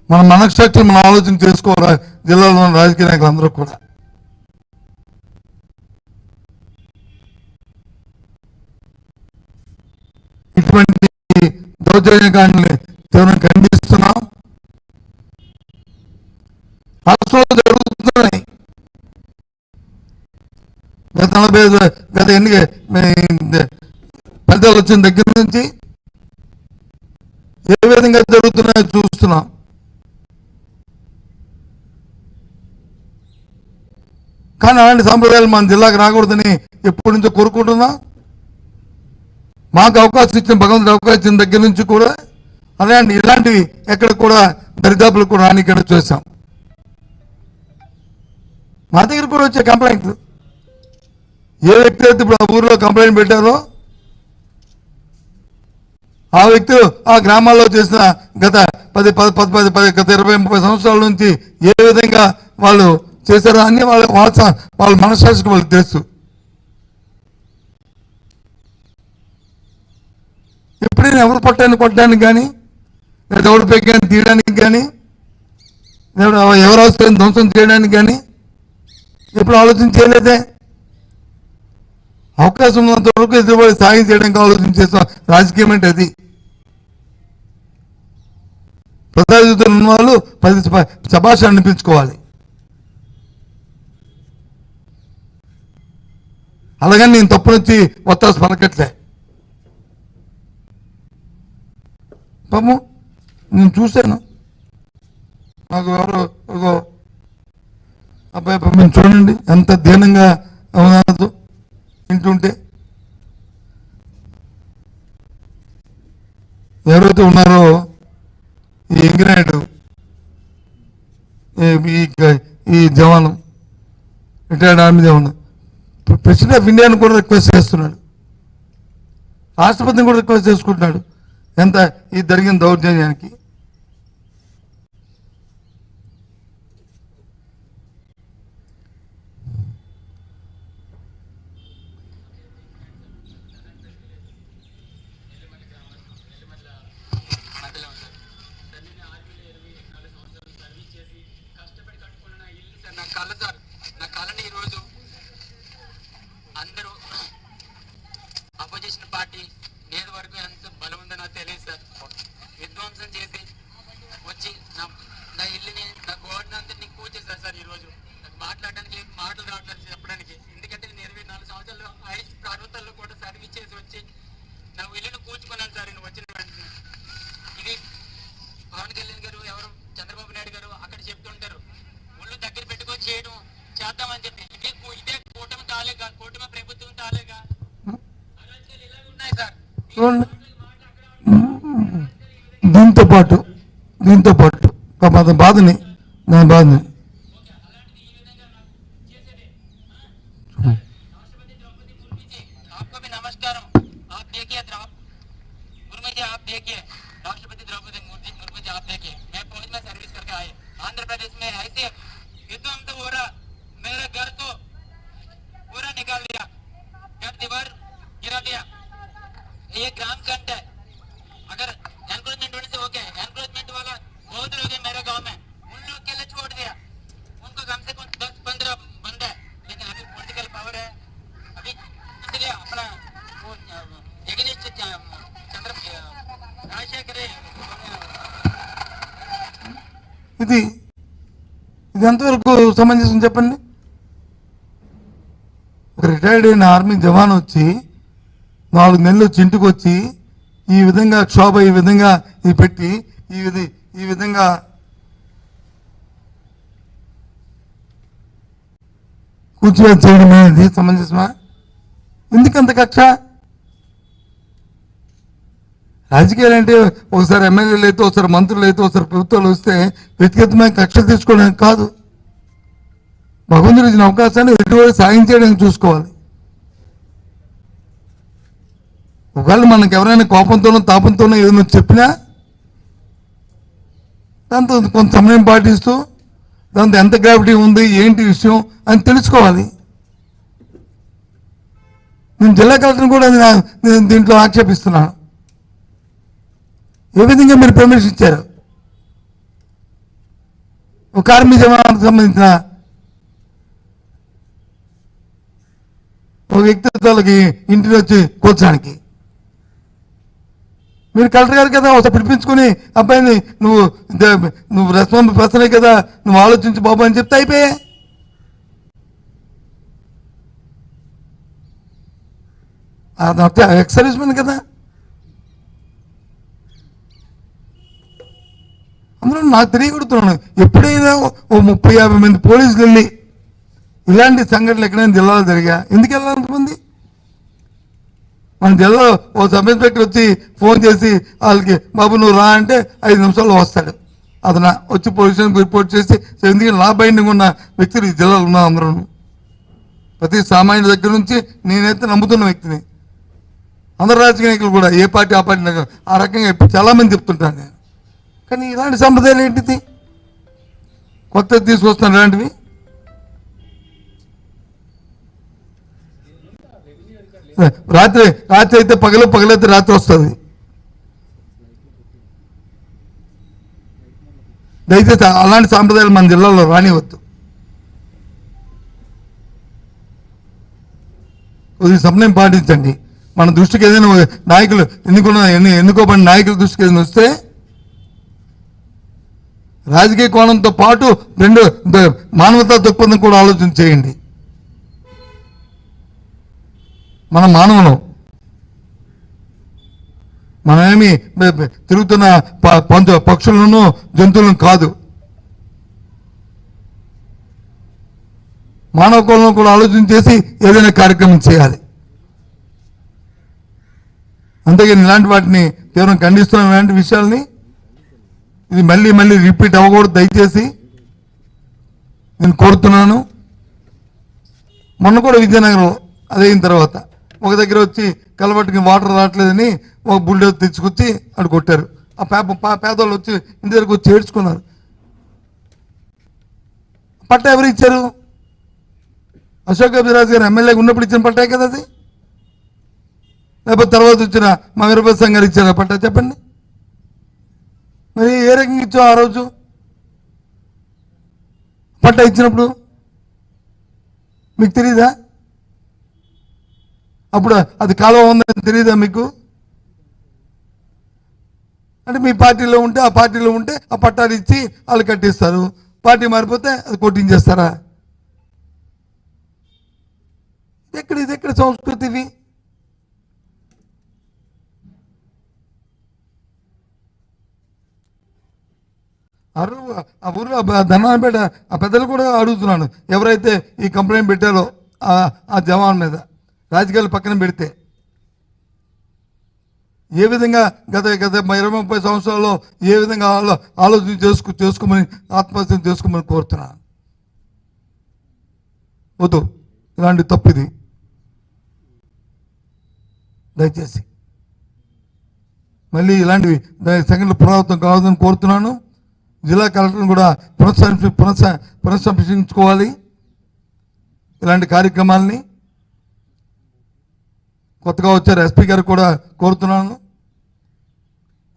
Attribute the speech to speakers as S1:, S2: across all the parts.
S1: మన మనస్ట్రక్చర్ మనం ఆలోచన చేసుకోవాలి. జిల్లాలో ఉన్న రాజకీయ నాయకులందరూ కూడా ఇటువంటి దౌర్జన్యకాండని తీవ్రంగా ఖండిస్తున్నాం. రాష్ట్రంలో జరుగుతున్నాయి. గత ఎన్నిక ఫలితాలు వచ్చిన దగ్గర నుంచి ఏ విధంగా జరుగుతున్నాయో చూస్తున్నాం. కానీ అలాంటి సాంప్రదాయాలు మన జిల్లాకు రాకూడదని ఎప్పటి నుంచో కోరుకుంటున్నాం. మాకు అవకాశం ఇచ్చిన భగవంతుడు అవకాశం ఇచ్చిన దగ్గర నుంచి కూడా ఇలాంటివి ఎక్కడ కూడా దరిదాపులు కూడా రానిక్కడ చూసాం. మా దగ్గర కూడా వచ్చే కంప్లైంట్లు ఏ వ్యక్తి అయితే ఇప్పుడు ఆ ఊరిలో కంప్లైంట్ పెట్టారో ఆ వ్యక్తులు ఆ గ్రామాల్లో చేసిన గత 20-30 సంవత్సరాల నుంచి ఏ విధంగా వాళ్ళు చేశారో అన్ని వాళ్ళ మనస్సాక్షికి వాళ్ళకి తెలుసు. ఎప్పుడైనా ఎవరు కొట్టడానికి కానీ లేదా ఎవరు పెగ్గాన్ని తీయడానికి కానీ ఎవరు అవసరం ధ్వంసం చేయడానికి కానీ ఎప్పుడు ఆలోచన చేయలేదే. అవకాశం ఉన్నంత వరకు ఎదురుబడి సాయం చేయడానికి ఆలోచన చేస్తాం. రాజకీయం అంటే అది. ప్రజాయుద్ధం ఉన్న వాళ్ళు 10 శభాష అనిపించుకోవాలి. అలాగని నేను తప్పు నుంచి ఒత్తాసు పలకట్లే. పాపం నేను చూశాను. నాకు ఎవరో అబ్బాయి మేము చూడండి ఎంత దీనంగా అవునాదు వింటుంటే. ఎవరైతే ఉన్నారో ఈ ఎంగినాయుడు ఈ జవాను రిటైర్డ్ ఆర్మీ జవాను ప్రెసిడెంట్ ఆఫ్ ఇండియాను కూడా రిక్వెస్ట్ చేస్తున్నాడు. రాష్ట్రపతిని కూడా రిక్వెస్ట్ చేసుకుంటున్నాడు ఎంత ఈ జరిగిన దౌర్జన్యానికి.
S2: నా కళని ఈరోజు అందరూ అపోజిషన్ పార్టీ నేటి వరకు ఎంత బలం ఉందో నాకు తెలియదు సార్. విధ్వంసం చేసి వచ్చి నా ఇల్లుని నా గోడని అందరినీ కూర్చేశారు సార్. ఈరోజు నాకు మాట్లాడడానికి మాటలు రావట్లేదు చెప్పడానికి. ఎందుకంటే నేను 24 సంవత్సరాలు ఐస్ పర్వతాల్లో కూడా సర్వీస్ చేసి వచ్చి నా ఇల్లుని కూర్చుకున్నాను సార్. నేను వచ్చిన వెంటనే ఇది పవన్ కళ్యాణ్ గారు ఎవరు చంద్రబాబు నాయుడు గారు అక్కడ చెప్తుంటారు ఒళ్ళు దగ్గర పెట్టుకొని చేయడం చేద్దామని చెప్పి. ఇదే కూటమి తాలేగా, కూటమి ప్రభుత్వం తాలేగా ఇలా ఉన్నాయి సార్.
S1: దీంతో పాటు బాధని నా బాధని
S2: आपको भी नमस्कार. आप देखिए मुर्मू जी, आप देखिए राष्ट्रपति द्रौपदी मुर्मू जी, आप देखिए मैं फौज में सर्विस करके आए आंध्र प्रदेश में. ऐसे युद्धम तो हो रहा, मेरा घर तो पूरा निकाल दिया, घर दीवार गिरा दिया. ये ग्राम कंट है. अगर एनक्रोचमेंट होने से ओके, एनक्रोचमेंट वाला बहुत लोग है मेरे गांव में, उन लोग के लिए छोड़ दिया. उनको कम से कम 10-15 बंद है. लेकिन अभी पॉलिटिकल पावर है अभी, इसलिए अपना एगेनिस्ट चंद्र राजशेखर
S1: ఇది ఎంతవరకు సమంజసం చెప్పండి. ఒక రిటైర్డ్ అయిన ఆర్మీ జవాన్ వచ్చి 4 నెలలు వచ్చి ఇంటికి వచ్చి ఈ విధంగా క్షోభ ఈ విధంగా ఇది పెట్టి ఈ విధంగా కూర్చోవేసి చేయడం అనేది సమంజసమా? ఎందుకంత కక్ష? రాజకీయాలు అంటే ఒకసారి ఎమ్మెల్యేలు అయితే, ఒకసారి మంత్రులు అయితే, ఒకసారి ప్రభుత్వాలు వస్తే వ్యక్తిగతమైన కక్షలు తీసుకోవడానికి కాదు. భగవంతుడు ఇచ్చిన అవకాశాన్ని ఎటువంటి సాయం చేయడానికి చూసుకోవాలి. ఒకవేళ మనకు ఎవరైనా కోపంతోనో తాపంతోనో ఏదైనా చెప్పినా దాంతో కొంత సమయం పాటిస్తూ దాంతో ఎంత గ్రావిటీ ఉంది ఏంటి విషయం అని తెలుసుకోవాలి. నేను జిల్లా కలెక్టర్ని కూడా నేను దీంట్లో ఆక్షేపిస్తున్నాను. ఏ విధంగా మీరు పర్మిషన్ ఇచ్చారు? ఒక కార్మిక జమానికి సంబంధించిన ఒక వ్యక్తిత్వాలకి ఇంటికి వచ్చి కూర్చోడానికి మీరు కలెక్టర్ గారు కదా ఒకసారి పిలిపించుకుని అబ్బాయిని నువ్వు రెస్పాన్స్ పర్సనే కదా నువ్వు ఆలోచించు బాబు అని చెప్తే అయిపోయా. ఎక్స్ సర్వీస్ మ్యాన్ కదా. అందులో నాకు తెలియకూడుతున్నాను ఎప్పుడైనా ఓ 30-50 మంది పోలీసులు వెళ్ళి ఇలాంటి సంఘటనలు ఎక్కడైనా జిల్లాలో జరిగా ఎందుకు వెళ్ళాలంతమంది? మన జిల్లాలో ఓ సబ్ ఇన్స్పెక్టర్ వచ్చి ఫోన్ చేసి వాళ్ళకి బాబు నువ్వు రా అంటే 5 నిమిషాల్లో వస్తాడు. అతను వచ్చి పోలీస్ స్టేషన్కి రిపోర్ట్ చేసి ఎందుకంటే నా బైండింగ్ ఉన్న వ్యక్తులు ఈ జిల్లాలో ఉన్నా అందరూ ప్రతి సామాన్యుడి దగ్గర నుంచి నేనైతే నమ్ముతున్న వ్యక్తిని. అందరు రాజకీయ నాయకులు కూడా ఏ పార్టీ ఆ పార్టీ ఆ రకంగా ఇప్పుడు చాలామంది చెప్తుంటాను నేను. కానీ ఇలాంటి సంప్రదాయాలు ఏంటిది కొత్తది తీసుకొస్తాను ఇలాంటివి? రాత్రి అయితే పగలైతే రాత్రి వస్తుంది. దయచేసి అలాంటి సాంప్రదాయాలు మన జిల్లాలో రానివద్దు. కొద్దిగా సమయం పాటించండి. మన దృష్టికి ఏదైనా నాయకులు ఎన్నుకోబడిన నాయకుల దృష్టికి ఏదైనా వస్తే రాజకీయ కోణంతో పాటు రెండు మానవతా దృక్పథం కూడా ఆలోచన చేయండి. మన మానవులు మనమేమి తిరుగుతున్న పక్షులను జంతువులను కాదు. మానవ కోణంలో కూడా ఆలోచన చేసి ఏదైనా కార్యక్రమం చేయాలి. అంతేగాని ఇలాంటి వాటిని తీవ్రం ఖండిస్తున్న ఇలాంటి విషయాల్ని ఇది మళ్ళీ రిపీట్ అవ్వకూడదు దయచేసి నేను కోరుతున్నాను. మొన్న కూడా విజయనగరంలో అదైన తర్వాత ఒక దగ్గర వచ్చి కలబట్టుకి వాటర్ రావట్లేదని ఒక బుల్డోజర్ తెచ్చుకొచ్చి అటు కొట్టారు. ఆ పేదవాళ్ళు వచ్చి ఇంటి దగ్గరకు వచ్చి ఏడ్చుకున్నారు. పట్టా ఎవరు ఇచ్చారు? అశోక్ అభిరాజ్ గారు ఎమ్మెల్యేగా ఉన్నప్పుడు ఇచ్చిన పట్టే కదా అది, లేకపోతే తర్వాత వచ్చిన మా వీరభద్ర గారు ఇచ్చారు పట్టా? చెప్పండి మరి ఏ రకంగా ఇచ్చావు ఆ రోజు పట్టా ఇచ్చినప్పుడు? మీకు తెలీదా? అప్పుడు అది కాలువ ఉందని తెలియదా మీకు? అంటే మీ పార్టీలో ఉంటే ఆ పార్టీలో ఉంటే ఆ పట్టాలు ఇచ్చి వాళ్ళు కట్టిస్తారు, పార్టీ మారిపోతే అది కొట్టించేస్తారా? ఇది ఎక్కడ సంస్కృతి? ఇవి ఆ ఊరు ధనాపేట ఆ పెద్దలు కూడా అడుగుతున్నాను, ఎవరైతే ఈ కంప్లైంట్ పెట్టారో ఆ జవాన్ మీద రాజకీయాలు పక్కన పెడితే ఏ విధంగా గత 20-30 సంవత్సరాల్లో ఏ విధంగా ఆలోచన చేసుకోమని ఆత్మహత్య చేసుకోమని కోరుతున్నాను. వద్దు ఇలాంటి తప్పిది దయచేసి. మళ్ళీ ఇలాంటివి సంఘటనలు పునరావృతం కావద్దని కోరుతున్నాను. జిల్లా కలెక్టర్ని కూడా పునఃసంరక్షించుకోవాలి ఇలాంటి కార్యక్రమాలని. కొత్తగా వచ్చారు ఎస్పీ గారు కూడా కోరుతున్నాను.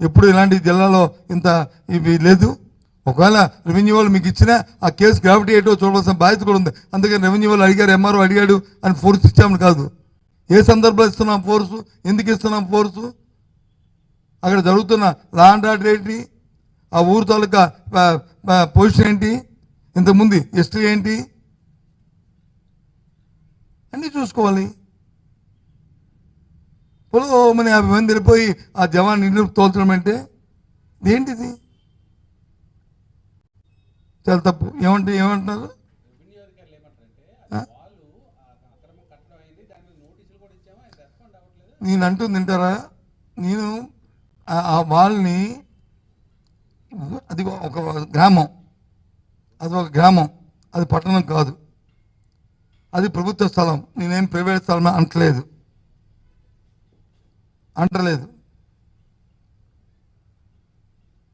S1: ఎప్పుడు ఇలాంటి జిల్లాలో ఇంత ఇవి లేదు. ఒకవేళ రెవెన్యూ వాళ్ళు మీకు ఇచ్చినా ఆ కేసు గ్రావిటీ ఏంటో చూడవలసిన బాధ్యత కూడా ఉంది. అందుకని రెవెన్యూ వాళ్ళు అడిగారు, ఎంఆర్ఓ అడిగాడు అని ఫోర్స్ ఇచ్చామని కాదు. ఏ సందర్భంలో ఇస్తున్నాం ఫోర్సు, ఎందుకు ఇస్తున్నాం ఫోర్సు? అక్కడ జరుగుతున్న లా అండ్ ఆర్డర్ ఏంటి, ఆ ఊరు తాలూకా పొజిషన్ ఏంటి, ఇంతకుముందు హిస్టరీ ఏంటి అన్నీ చూసుకోవాలి. పొలమని 50 మంది వెళ్ళిపోయి ఆ జవాన్ ఇల్లు తోల్చడం అంటే ఏంటిది? చాలా తప్పు. ఏమంటున్నారు? నేను అంటుంది తింటారా? నేను ఆ వాళ్ళని అది ఒక గ్రామం, అది పట్టణం కాదు, అది ప్రభుత్వ స్థలం. నేనేం ప్రైవేట్ స్థలం అంటలేదు.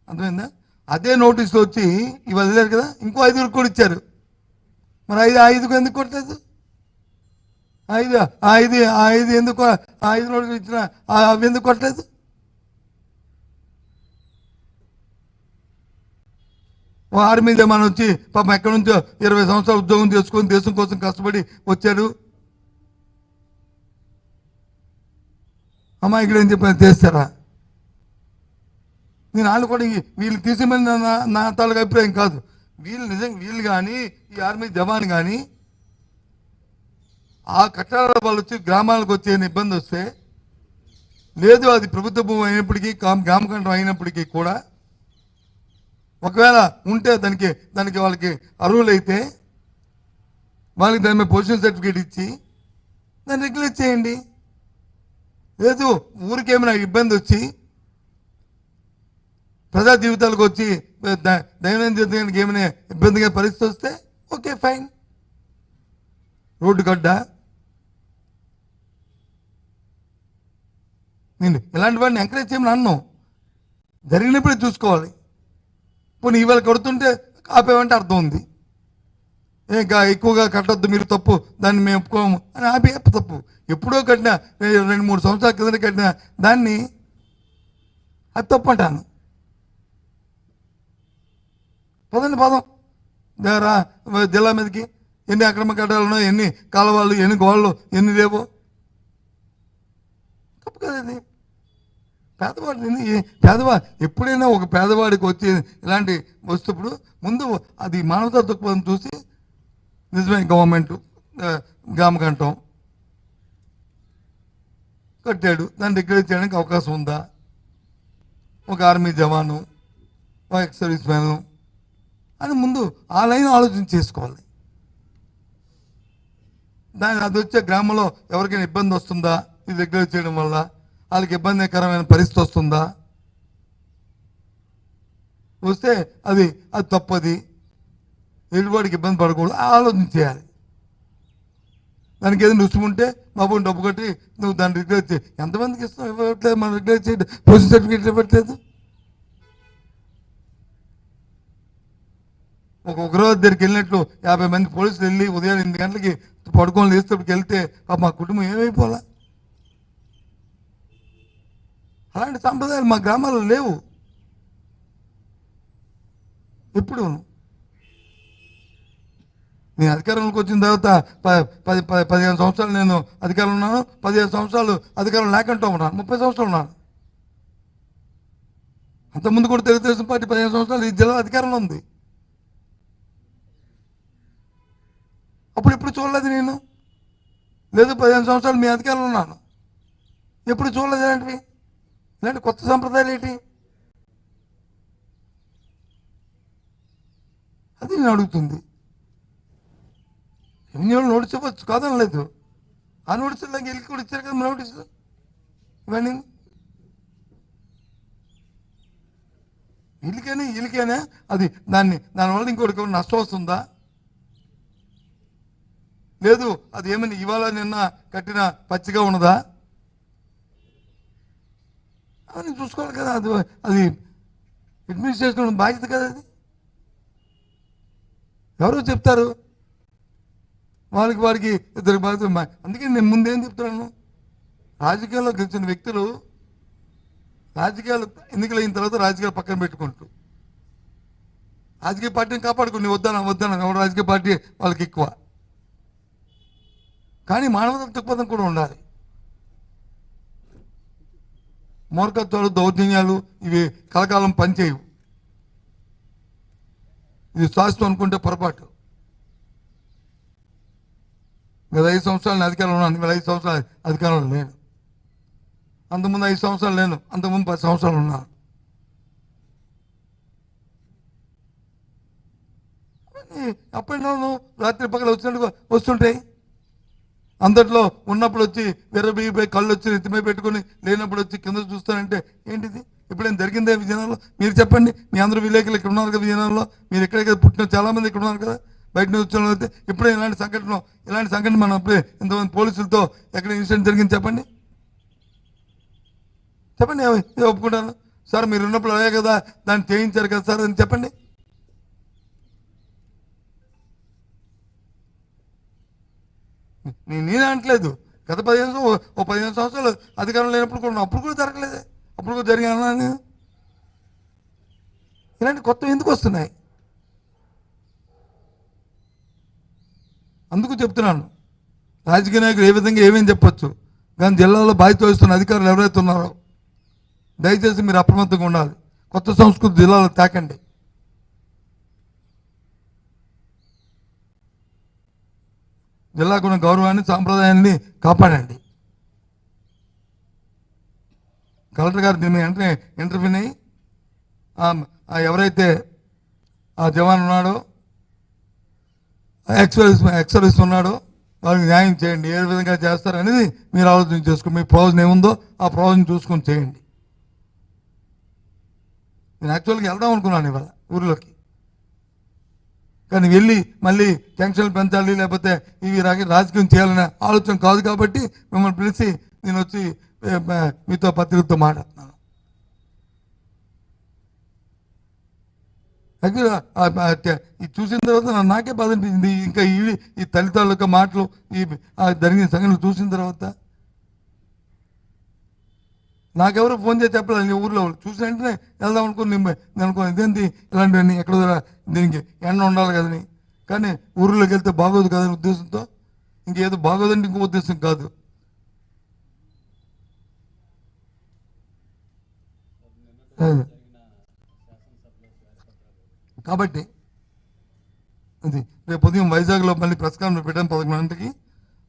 S1: అర్థమైందా? అదే నోటీసులు వచ్చి ఇవి వదిలేరు కదా, ఇంకో 5 కూడా ఇచ్చారు. మరి 5 ఎందుకు కొట్టలేదు? 5 ఎందుకు 5 నోటీసులు ఇచ్చిన అవి ఎందుకు కొట్టలేదు? ఓ ఆర్మీ జమాన్ వచ్చి పాపం ఎక్కడి నుంచో 20 సంవత్సరాలు ఉద్యోగం చేసుకొని దేశం కోసం కష్టపడి వచ్చాడు. అమాయకుడు ఏం చెప్పిన చేస్తారా? నేను వాళ్ళు కూడా వీళ్ళు తీసేమని నా తాలూకు అభిప్రాయం కాదు. వీళ్ళు నిజంగా వీళ్ళు కానీ ఈ ఆర్మీ జవాన్ కానీ ఆ కట్టడాల వాళ్ళు వచ్చి గ్రామాలకు వచ్చే ఇబ్బంది వస్తే, లేదు అది ప్రభుత్వ భూమి అయినప్పటికీ గ్రామకంఠం అయినప్పటికీ కూడా ఒకవేళ ఉంటే దానికి వాళ్ళకి అర్హులైతే వాళ్ళకి దాని మీద పొజిషన్ సర్టిఫికేట్ ఇచ్చి దాన్ని రెగ్యులేట్ చేయండి. లేదు ఊరికేమైనా ఇబ్బంది వచ్చి ప్రజా జీవితాలకు వచ్చి దైనందిన జీవితానికి ఏమైనా ఇబ్బందిగా పరిస్థితి వస్తే ఓకే ఫైన్, రోడ్డు గడ్డ. నేను ఇలాంటి వాడిని ఎంకరేజ్ చేయమని అన్నాం, జరిగినప్పుడే చూసుకోవాలి. పోనీ ఇవాళ కడుతుంటే ఆపేమంటే అర్థం ఉంది, ఇంకా ఎక్కువగా కట్టొద్దు మీరు తప్పు దాన్ని మేము ఒప్పుకోము అని ఆపే తప్పు. ఎప్పుడో కట్టిన 2-3 సంవత్సరాల కింద కట్టిన దాన్ని అది తప్పు అంటాను. పదం దగ్గర జిల్లా మీదకి ఎన్ని అక్రమ కట్టాలనో, ఎన్ని కాలువలు, ఎన్ని గోళ్ళు, ఎన్ని లేవో తప్పు కదా ఇది. పేదవాడు ఎప్పుడైనా ఒక పేదవాడికి వచ్చి ఇలాంటి వస్తుప్పుడు ముందు అది మానవతా దృక్పథం చూసి నిజమే గవర్నమెంట్ గ్రామకంఠం కట్టాడు, దాన్ని రెగ్యులేట్ చేయడానికి అవకాశం ఉందా, ఒక ఆర్మీ జవాను, ఒక ఎక్స్ సర్వీస్ మ్యాను అని ముందు ఆ లైన్ ఆలోచన చేసుకోవాలి. అది వచ్చే గ్రామంలో ఎవరికైనా ఇబ్బంది వస్తుందా, ఇది రెగ్యులేట్ చేయడం వల్ల వాళ్ళకి ఇబ్బందికరమైన పరిస్థితి వస్తుందా, వస్తే అది తప్పది, ఎదుటివాడికి ఇబ్బంది పడకూడదు ఆలోచన చేయాలి. దానికి ఏదైనా రుచి ఉంటే బాబు డబ్బు కట్టి నువ్వు దాన్ని రెగ్యులేట్ చేయి. ఎంతమందికి ఇస్తావు? ఇవ్వట్లేదు, మనం రెగ్యులేట్ చేయడం పొజిషన్ సర్టిఫికేట్ ఇవ్వట్లేదు. ఒక ఉగ్రవాద దగ్గరికి వెళ్ళినట్లు 50 మంది పోలీసులు వెళ్ళి ఉదయం 8 గంటలకి పడుకొని లేచేటప్పటికి వెళ్తే మా కుటుంబం ఏమైపోలా. అలాంటి సంప్రదాయాలు మా గ్రామాల్లో లేవు. ఎప్పుడు నేను అధికారంలోకి వచ్చిన తర్వాత 15 సంవత్సరాలు నేను అధికారంలో ఉన్నాను, 15 సంవత్సరాలు అధికారం లేకుండా ఉన్నాను, 30 సంవత్సరాలు ఉన్నాను. అంతకుముందు కూడా తెలుగుదేశం పార్టీ 15 సంవత్సరాలు ఈ జిల్లా అధికారంలో ఉంది. అప్పుడు ఎప్పుడు చూడలేదు నేను. లేదు 15 సంవత్సరాలు మీ అధికారంలో ఉన్నాను, ఎప్పుడు చూడలేదు. ఇలాంటి కొత్త సంప్రదాయాలు ఏంటి అది నేను అడుగుతుంది. రెవెన్యూలో నోటీస్ ఇవ్వచ్చు, కాదనలేదు. ఆ నోటీసులు నాకు వెళ్ళి కూడా ఇచ్చారు కదా నోటీసులు. ఇవన్నీ వీళ్ళకైనా అది దానివల్ల ఇంకోటి నష్టం వస్తుందా, లేదు అది ఏమని ఇవాళ నిన్న కట్టిన పచ్చిగా ఉన్నదా అని చూసుకోవాలి కదా. అది అడ్మినిస్ట్రేషన్ బాధ్యత కదా. అది ఎవరో చెప్తారు, వాడికి ఇద్దరికి బాధ్యత. అందుకే నేను ముందేం చెప్తున్నాను, రాజకీయాల్లో గెలిచిన వ్యక్తులు రాజకీయాలు ఎన్నికలైన తర్వాత రాజకీయాలు పక్కన పెట్టుకుంటూ రాజకీయ పార్టీని కాపాడుకుని వద్దాను ఎవరు రాజకీయ పార్టీ వాళ్ళకి ఎక్కువ. కానీ మానవతా దృక్పథం కూడా ఉండాలి. మూర్ఖత్వాలు, దౌర్జన్యాలు ఇవి కలకాలం పనిచేయవు. ఇది శాస్త్రం అనుకుంటే పొరపాటు. గత 5 సంవత్సరాలు అధికారంలో ఉన్నాను, 5 సంవత్సరాలు అధికారంలో లేను. అంతకుముందు 5 సంవత్సరాలు లేను, అంతకుముందు 10 సంవత్సరాలు ఉన్నాను. అప్పుడు రాత్రి పక్కన వచ్చినట్టుగా వస్తుంటాయి. అందట్లో ఉన్నప్పుడు వచ్చి విర్రబీగిపోయి కళ్ళు వచ్చి నెత్తిమీ పెట్టుకుని లేనప్పుడు వచ్చి కింద చూస్తానంటే ఏంటిది? ఎప్పుడైనా జరిగిందే విజయనగరంలో? మీరు చెప్పండి. మీ అందరూ విలేకరులు ఇక్కడ ఉన్నారు కదా విజయనగరంలో, మీరు ఎక్కడెక్కడ పుట్టిన చాలామంది ఇక్కడ ఉన్నారు కదా, బయట నుంచి వచ్చిన అయితే ఎప్పుడైనా ఇలాంటి సంఘటన మనం అప్పుడే ఇంతమంది పోలీసులతో ఎక్కడ ఇన్సిడెంట్ జరిగింది చెప్పండి. ఒప్పుకుంటాను సార్, మీరు ఉన్నప్పుడు అదే కదా దాన్ని చేయించారు కదా సార్ అని చెప్పండి. నేనే అంటలేదు. గత 15 సంవత్సరాలు అధికారం లేనప్పుడు కూడా అప్పుడు కూడా జరగలేదే, అప్పుడు కూడా జరిగాను. ఇలాంటి కొత్త ఎందుకు వస్తున్నాయి? అందుకు చెప్తున్నాను, రాజకీయ నాయకులు ఏ విధంగా ఏమేమి చెప్పొచ్చు, కానీ జిల్లాలో బాధ్యత వహిస్తున్న అధికారులు ఎవరైతే ఉన్నారో దయచేసి మీరు అప్రమత్తంగా ఉండాలి. కొత్త సంస్కృతి జిల్లాలో తాకండి. జిల్లాకున్న గౌరవాన్ని సాంప్రదాయాన్ని కాపాడండి. కలెక్టర్ గారు దీన్ని వెంటనే ఇంటర్వ్యూని ఎవరైతే ఆ జవాన్ ఉన్నాడో, ఎక్సర్వీస్ ఉన్నాడో వాళ్ళకి న్యాయం చేయండి. ఏ విధంగా చేస్తారనేది మీరు ఆలోచన చేసుకుని మీ ప్రయోజనం ఏముందో ఆ ప్రయోజనం చూసుకొని చేయండి. నేను యాక్చువల్గా వెళ్దాం అనుకున్నాను ఇవాళ ఊరిలోకి, కానీ వెళ్ళి మళ్ళీ టెన్షన్లు పెంచాలి లేకపోతే ఇవి రాజకీయం చేయాలనే ఆలోచన కాదు కాబట్టి మిమ్మల్ని పిలిచి నేను వచ్చి మీతో పత్రికతో మాట్లాడుతున్నాను. ఇది చూసిన తర్వాత నాకే బాధ అనిపించింది. ఇంకా ఈ తల్లిదండ్రుల యొక్క మాటలు ఈ జరిగిన సంఘటనలు చూసిన తర్వాత నాకెవరు ఫోన్ చేసి చెప్పలేదు. ఊర్లో చూసిన వెంటనే వెళ్దాం అనుకుని నేను అనుకున్నాను ఇదేంటి ఇలాంటివన్నీ ఎక్కడ దీనికి ఎండ ఉండాలి కదని, కానీ ఊర్లోకి వెళ్తే బాగోదు కదని ఉద్దేశంతో, ఇంకేదో బాగోదంటే ఇంకో ఉద్దేశం కాదు. కాబట్టి అది రేపు ఉదయం వైజాగ్లో మళ్ళీ ప్రెస్ కాన్ఫరెన్స్ పెట్టాను 11 గంటలకి.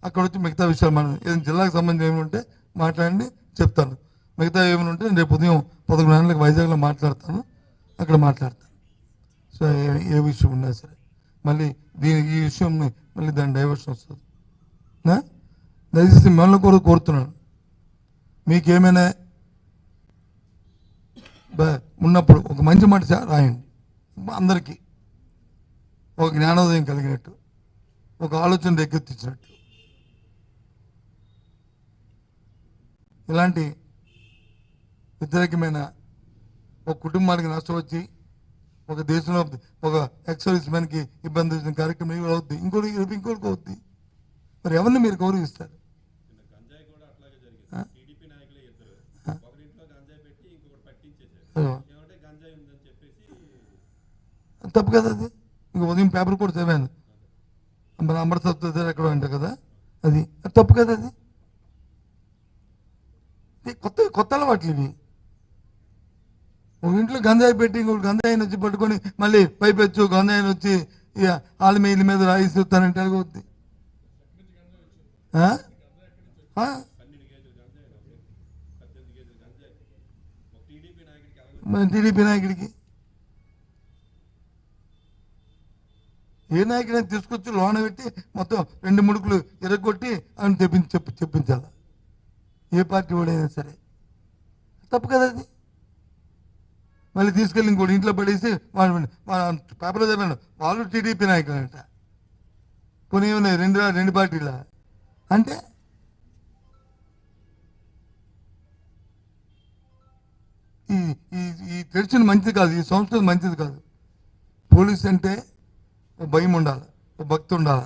S1: అక్కడ వచ్చి మిగతా విషయాలు మనం ఏదైనా జిల్లాకు సంబంధించి ఏమి ఉంటే మాట్లాడండి, చెప్తాను. మిగతా ఏమైనా ఉంటే రేపు ఉదయం 11 గంటలకు వైజాగ్లో మాట్లాడతాను, అక్కడ మాట్లాడతాను. సో ఏ విషయం ఉన్నా సరే మళ్ళీ ఈ విషయం మళ్ళీ దాని డైవర్షన్ వస్తుంది. దయచేసి మిమ్మల్ని కూడా కోరుతున్నాను, మీకేమైనా ఉన్నప్పుడు ఒక మంచి మాట రాయండి. అందరికీ ఒక జ్ఞానోదయం కలిగినట్టు, ఒక ఆలోచన రేకెత్తించినట్టు. ఇలాంటి వ్యతిరేకమైన ఒక కుటుంబానికి నష్టం వచ్చి ఒక దేశంలో ఒక ఎక్స్ మ్యాన్కి ఇబ్బంది వచ్చిన కార్యక్రమం ఇవి అవుద్ది, ఇంకోటికి అవుద్ది. మరి ఎవరిని మీరు గౌరవిస్తారు? తప్పు కదా అది. ఇంక ఉదయం పేపర్ కూడా చదివాను, మన అమృతసర్ ఎక్కడ అంటారు కదా, అది తప్పు కదా. అది కొత్త అలవాట్లు ఇవి. ఒక ఇంట్లో గంజాయి పెట్టి ఇంకొక గంజాయిని వచ్చి పట్టుకొని మళ్ళీ పైపెచ్చు గంజాయిని వచ్చి ఇక వాళ్ళ మీద రాయిస్తానంటే అవుద్ది. టీడీపీ నాయకుడికి ఏ నాయకుడైనా తీసుకొచ్చి లోన పెట్టి మొత్తం 2 ముడుకులు ఎరగొట్టి అని చెప్పించాలి. ఏ పార్టీ వాడైనా సరే తప్పు కదా అది. మళ్ళీ తీసుకెళ్ళి ఇంకోటి ఇంట్లో పడేసి వాళ్ళు పేపర్లో చదివాను వాళ్ళు టీడీపీ నాయకులు అంట. కొన్ని ఉన్నాయి 2 పార్టీల అంటే ఈ ట్రెడిషన్ మంచిది కాదు, ఈ సంస్కృతి మంచిది కాదు. పోలీస్ అంటే ఒక భయం ఉండాలి, ఒక భక్తి ఉండాలి.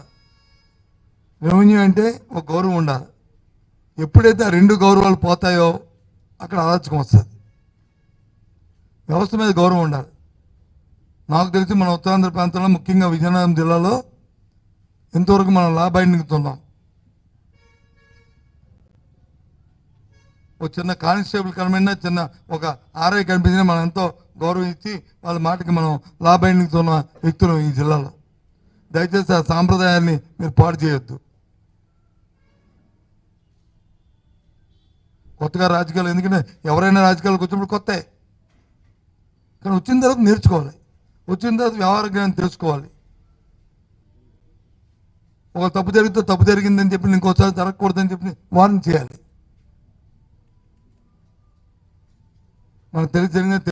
S1: రెవెన్యూ అంటే ఒక గౌరవం ఉండాలి. ఎప్పుడైతే ఆ 2 గౌరవాలు పోతాయో అక్కడ అరాచకం వస్తుంది. వ్యవస్థ మీద గౌరవం ఉండాలి. నాకు తెలిసి మన ఉత్తరాంధ్ర ప్రాంతంలో ముఖ్యంగా విజయనగరం జిల్లాలో ఎంతవరకు మనం లా బైండింగ్తో ఉన్నాం. ఒక చిన్న కానిస్టేబుల్ కనిపించినా, చిన్న ఒక ఆర్ఐ కనిపించినా మనం ఎంతో గౌరవం ఇచ్చి వాళ్ళ మాటకి మనం లా బైండింగ్తో ఉన్న వ్యక్తులు ఈ జిల్లాలో. దయచేసి ఆ సాంప్రదాయాన్ని మీరు పాడు చేయొద్దు. కొత్తగా రాజకీయాలు, ఎందుకంటే ఎవరైనా రాజకీయాలకు వచ్చినప్పుడు కొత్త, కానీ వచ్చిన తర్వాత నేర్చుకోవాలి, వచ్చిన తర్వాత వ్యవహార జ్ఞానం తెలుసుకోవాలి. ఒక తప్పు జరిగితే తప్పు జరిగిందని చెప్పి ఇంకోసారి జరగకూడదని చెప్పి వార్నింగ్ చేయాలి. మనకు తెలిసి జరిగిన